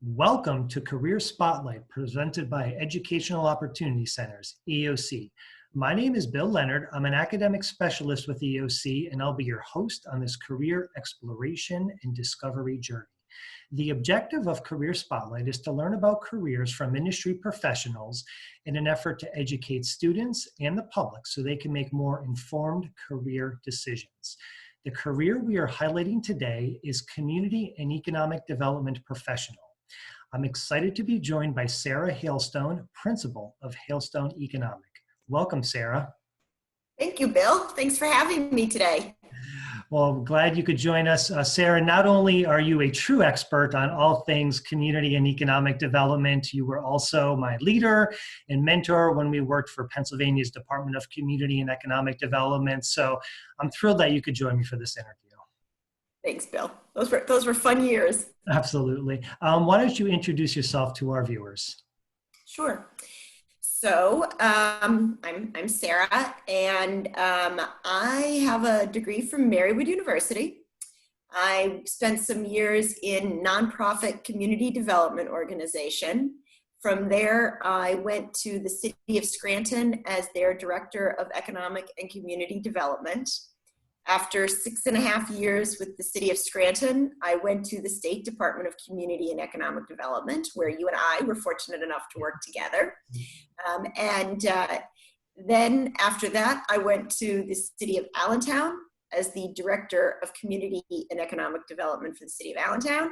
Welcome to Career Spotlight, presented by Educational Opportunity Centers, EOC. My name is Bill Leonard. I'm an academic specialist with EOC, and I'll be your host on this career exploration and discovery journey. The objective of Career Spotlight is to learn about careers from industry professionals in an effort to educate students and the public so they can make more informed career decisions. The career we are highlighting today is Community and Economic Development Professional. I'm excited to be joined by Sara Hailstone, Principal of Hailstone Economic. Welcome, Sara. Thank you, Bill. Thanks for having me today. Well, I'm glad you could join us. Sara, not only are you a true expert on all things community and economic development, you were also my leader and mentor when we worked for Pennsylvania's Department of Community and Economic Development. So I'm thrilled that you could join me for this interview. Thanks, Bill. Those were fun years. Absolutely. Why don't you introduce yourself to our viewers? Sure. So I'm Sara, and I have a degree from Marywood University. I spent some years in nonprofit community development organization. From there, I went to the city of Scranton as their Director of Economic and Community Development. After 6.5 years with the city of Scranton, I went to the State Department of Community and Economic Development, where you and I were fortunate enough to work together. Then after that, I went to the city of Allentown as the Director of Community and Economic Development for the city of Allentown.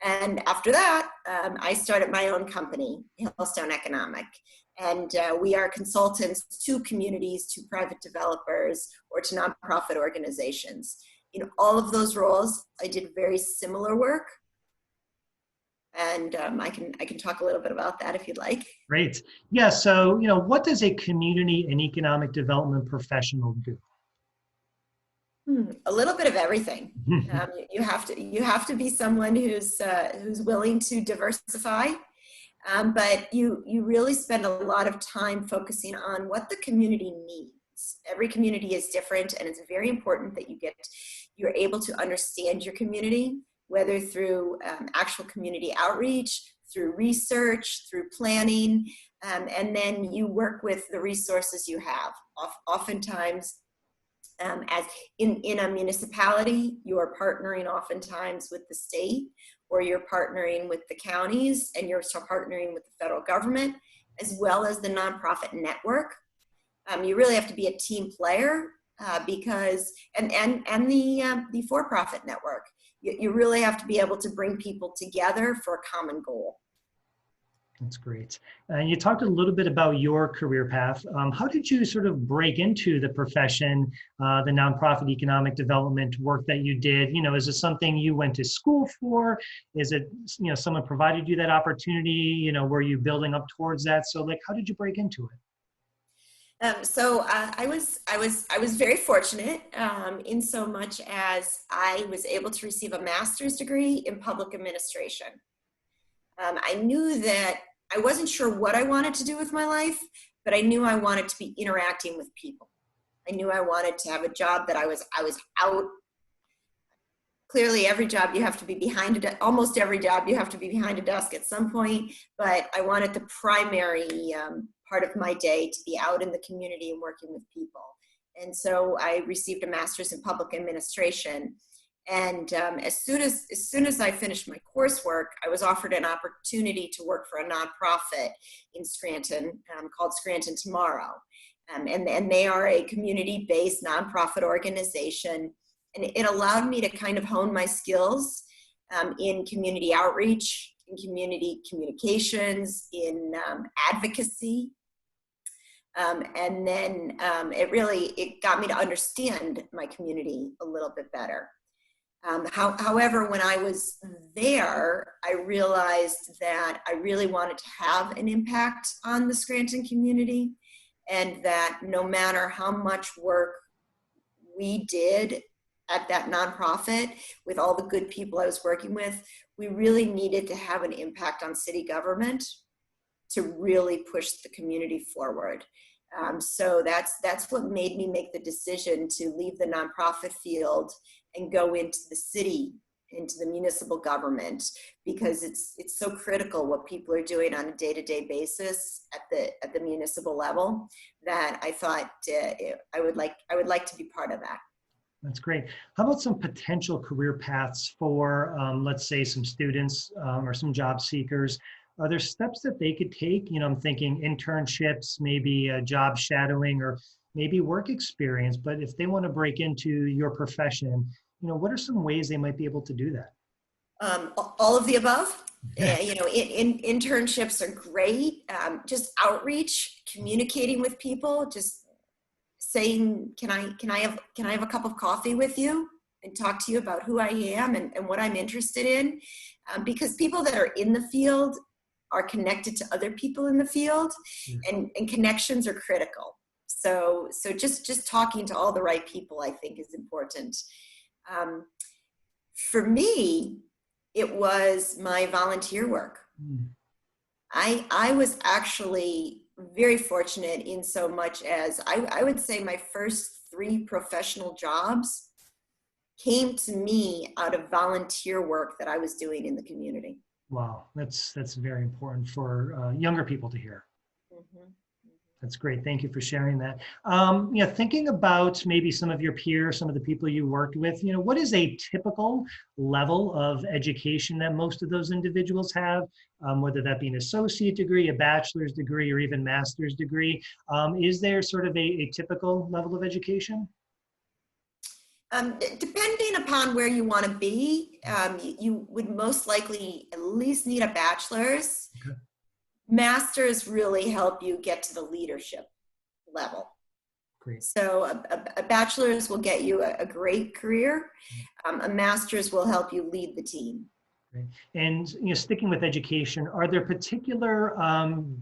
And after that, I started my own company, Hailstone Economic. And we are consultants to communities, to private developers, or to nonprofit organizations. In all of those roles, I did very similar work. And I can talk a little bit about that if you'd like. Great. Yeah, so, what does a community and economic development professional do? A little bit of everything. You have to be someone who's willing to diversify. But you really spend a lot of time focusing on what the community needs. Every community is different, and it's very important that you're able to understand your community, whether through actual community outreach, through research, through planning, and then you work with the resources you have. Oftentimes, as in a municipality, you are partnering oftentimes with the state, or you're partnering with the counties, and you're still partnering with the federal government, as well as the nonprofit network. You really have to be a team player because the for-profit network. You really have to be able to bring people together for a common goal. That's great. And you talked a little bit about your career path. How did you sort of break into the profession, the nonprofit economic development work that you did? Is it something you went to school for? Is it, someone provided you that opportunity? Were you building up towards that? So, how did you break into it? So I was very fortunate in so much as I was able to receive a master's degree in public administration. I knew that I wasn't sure what I wanted to do with my life, but I knew I wanted to be interacting with people. I knew I wanted to have a job that I was out. Clearly, every job you have to be behind almost every job you have to be behind a desk at some point, but I wanted the primary part of my day to be out in the community and working with people. And so I received a master's in public administration. And as soon as I finished my coursework, I was offered an opportunity to work for a nonprofit in Scranton called Scranton Tomorrow. And they are a community-based nonprofit organization. And it allowed me to kind of hone my skills in community outreach, in community communications, in advocacy. And then it got me to understand my community a little bit better. However, when I was there, I realized that I really wanted to have an impact on the Scranton community, and that no matter how much work we did at that nonprofit with all the good people I was working with, we really needed to have an impact on city government to really push the community forward. So that's what made me make the decision to leave the nonprofit field and go into the city into the municipal government, because it's so critical what people are doing on a day-to-day basis at the municipal level, that I thought I would like to be part of that. That's great. How about some potential career paths for, let's say, some students or some job seekers? Are there steps that they could take? You know, I'm thinking internships, maybe job shadowing, or maybe work experience. But if they want to break into your profession, you know, what are some ways they might be able to do that? All of the above. You know, internships are great. Just outreach, communicating with people, just saying, can I have a cup of coffee with you and talk to you about who I am and what I'm interested in? Because people that are in the field are connected to other people in the field, and connections are critical. So just talking to all the right people, I think, is important. For me, it was my volunteer work. I was actually very fortunate in so much as I would say my first 3 professional jobs came to me out of volunteer work that I was doing in the community. Wow, that's very important for younger people to hear. Mm-hmm. That's great. Thank you for sharing that. You know, thinking about maybe some of your peers, some of the people you worked with, you know, what is a typical level of education that most of those individuals have, whether that be an associate degree, a bachelor's degree, or even master's degree? Is there sort of a typical level of education? Depending upon where you want to be, you would most likely at least need a bachelor's. Okay. Masters really help you get to the leadership level. Great. So a bachelor's will get you a great career. A master's will help you lead the team. Great. And you know, sticking with education, are there particular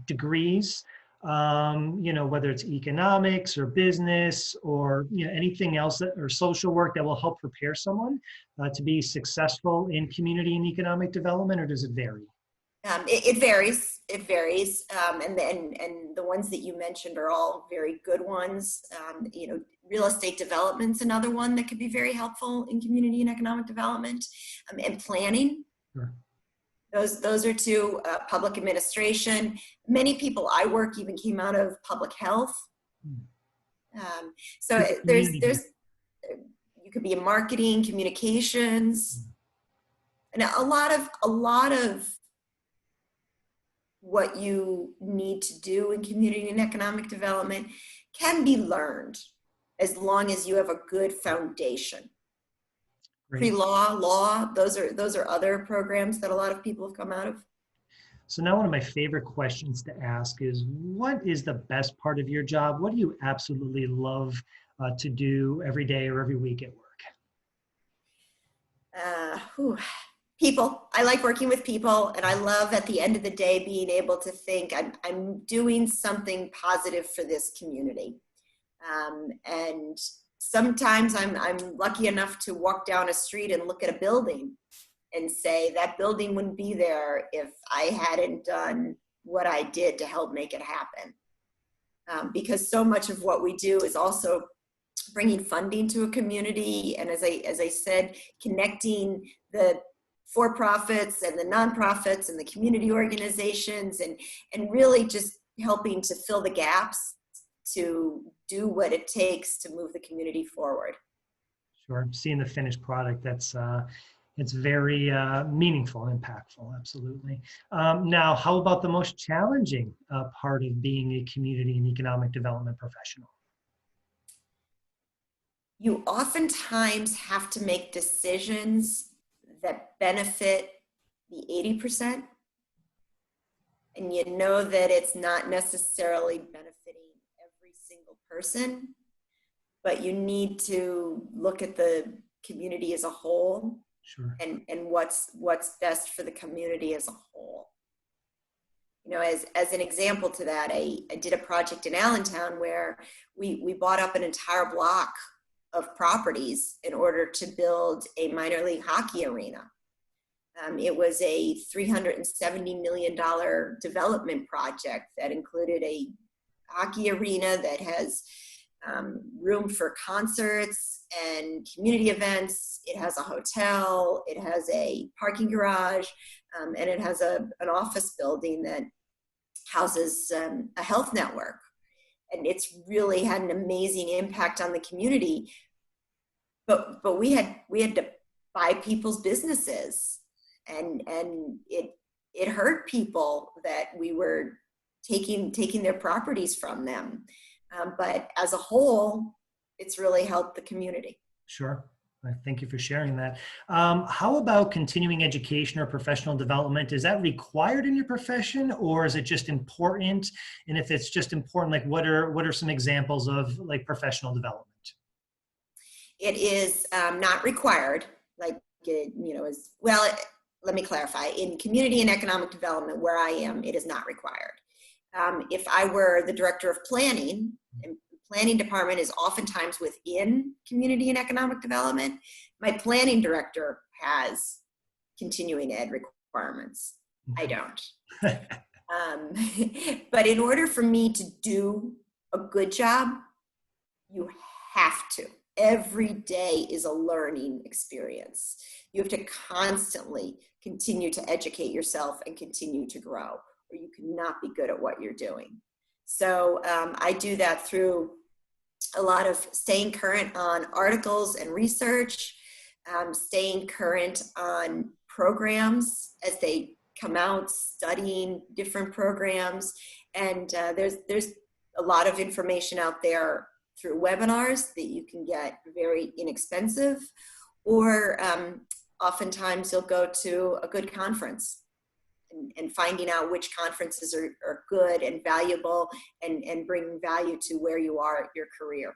degrees, you know, whether it's economics or business or you know anything else or social work that will help prepare someone to be successful in community and economic development, or does it vary? It varies. It varies, and the ones that you mentioned are all very good ones. You know, real estate development's another one that could be very helpful in community and economic development, and planning. Sure. Those are 2. Public administration. Many people I work even came out of public health. So there's you could be in marketing, communications, and a lot of what you need to do in community and economic development can be learned as long as you have a good foundation. Great. Pre-law, law, those are other programs that a lot of people have come out of. So now one of my favorite questions to ask is, what is the best part of your job? What do you absolutely love to do every day or every week at work? People. I like working with people, and I love at the end of the day being able to think I'm doing something positive for this community. And sometimes I'm lucky enough to walk down a street and look at a building and say that building wouldn't be there if I hadn't done what I did to help make it happen. Because so much of what we do is also bringing funding to a community, and as I said, connecting the for-profits and the nonprofits and the community organizations, and really just helping to fill the gaps to do what it takes to move the community forward. Sure. Seeing the finished product, that's it's very meaningful, impactful, absolutely. Now, how about the most challenging part of being a community and economic development professional? You oftentimes have to make decisions that benefit the 80%, and you know that it's not necessarily benefiting every single person, but you need to look at the community as a whole. Sure. And what's best for the community as a whole. You know, as an example to that, I did a project in Allentown where we bought up an entire block of properties in order to build a minor league hockey arena. It was a $370 million development project that included a hockey arena that has room for concerts and community events. It has a hotel. It has a parking garage, and it has an office building that houses a health network. And it's really had an amazing impact on the community. But we had to buy people's businesses, and it hurt people that we were taking their properties from them. But as a whole, it's really helped the community. Sure. Thank you for sharing that. How about continuing education or professional development? Is that required in your profession, or is it just important? And if it's just important, like what are some examples of like professional development? It is not required, like as well. Let me clarify. In community and economic development, where I am, it is not required. If I were the director of planning, and planning department is oftentimes within community and economic development, my planning director has continuing ed requirements. I don't. But in order for me to do a good job, you have to. Every day is a learning experience. You have to constantly continue to educate yourself and continue to grow, or you cannot be good at what you're doing. So I do that through a lot of staying current on articles and research, staying current on programs as they come out, studying different programs. And there's a lot of information out there through webinars that you can get very inexpensive, or oftentimes you'll go to a good conference and finding out which conferences are good and valuable and bringing value to where you are at your career.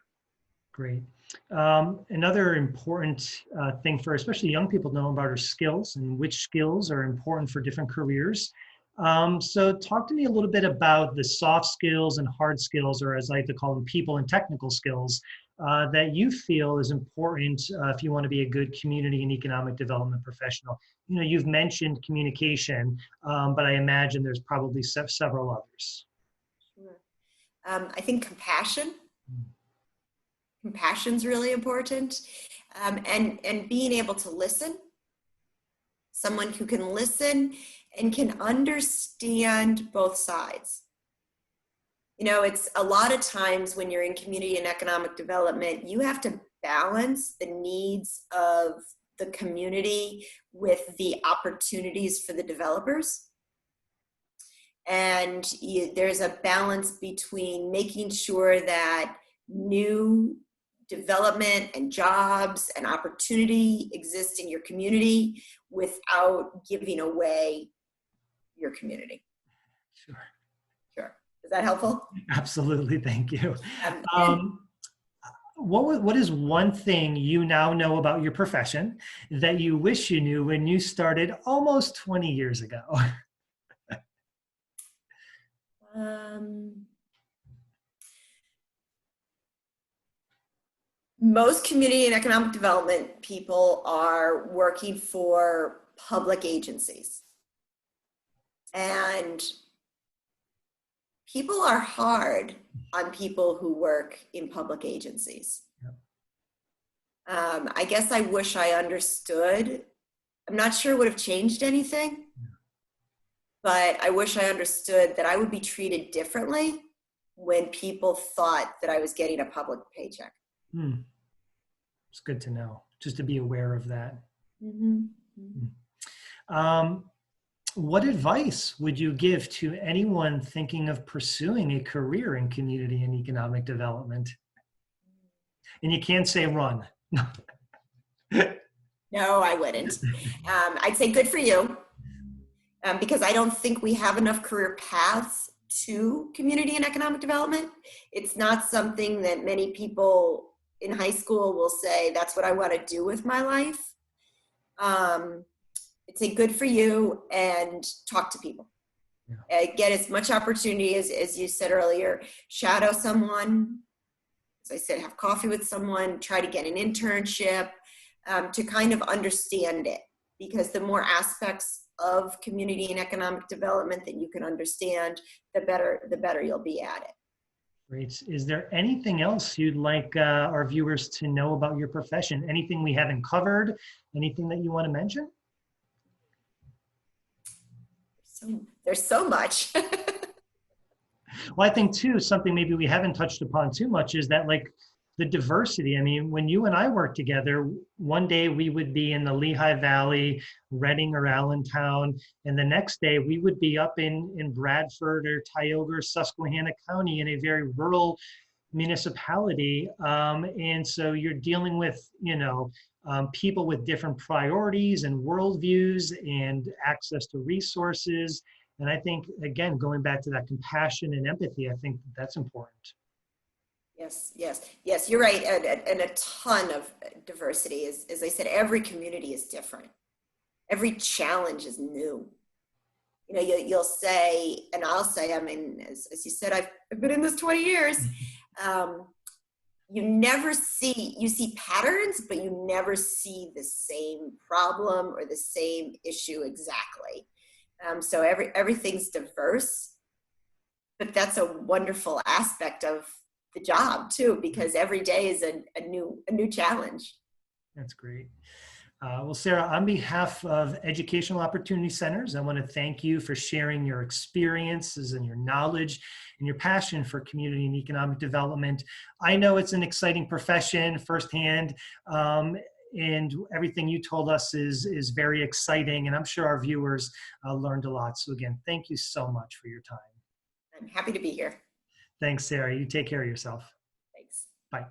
Great. Another important thing for especially young people to know about are skills, and which skills are important for different careers. So talk to me a little bit about the soft skills and hard skills, or as I like to call them, people and technical skills, that you feel is important if you want to be a good community and economic development professional. You've mentioned communication, but I imagine there's probably several others. Sure. I think compassion. Compassion's really important, and being able to listen. Someone who can listen and can understand both sides. It's a lot of times when you're in community and economic development, you have to balance the needs of the community with the opportunities for the developers. And there's a balance between making sure that new development and jobs and opportunity exist in your community without giving away your community. Sure. Sure. Is that helpful? Absolutely. Thank you. What is one thing you now know about your profession that you wish you knew when you started almost 20 years ago? Most community and economic development people are working for public agencies. And people are hard on people who work in public agencies. Yep. I guess I wish I understood. I'm not sure it would have changed anything, but I wish I understood that I would be treated differently when people thought that I was getting a public paycheck. It's good to know, just to be aware of that. Mm-hmm. What advice would you give to anyone thinking of pursuing a career in community and economic development? And you can't say run. No, I wouldn't. I'd say good for you, because I don't think we have enough career paths to community and economic development. It's not something that many people in high school will say, that's what I want to do with my life. I'd say good for you, and talk to people. Yeah. Get as much opportunity as you said earlier. Shadow someone. As I said, have coffee with someone, try to get an internship, to kind of understand it. Because the more aspects of community and economic development that you can understand, the better you'll be at it. Great. Is there anything else you'd like our viewers to know about your profession? Anything we haven't covered? Anything that you want to mention? There's so much. Well, I think too, something maybe we haven't touched upon too much is that like the diversity. I mean, when you and I worked together, one day we would be in the Lehigh Valley, Reading or Allentown, and the next day we would be up in Bradford or Tioga or Susquehanna County in a very rural municipality. And so you're dealing with, people with different priorities and worldviews and access to resources. And I think, again, going back to that compassion and empathy, I think that's important. Yes, yes, yes, you're right. And a ton of diversity is, as I said, every community is different. Every challenge is new. You know, you'll say, and I'll say, I mean, as you said, I've been in this 20 years. You see patterns, but you never see the same problem or the same issue exactly. So everything's diverse, but that's a wonderful aspect of the job too, because every day is a new challenge. That's great. Well, Sarah, on behalf of Educational Opportunity Centers, I want to thank you for sharing your experiences and your knowledge and your passion for community and economic development. I know it's an exciting profession firsthand, and everything you told us is very exciting, and I'm sure our viewers learned a lot. So again, thank you so much for your time. I'm happy to be here. Thanks, Sarah. You take care of yourself. Thanks. Bye.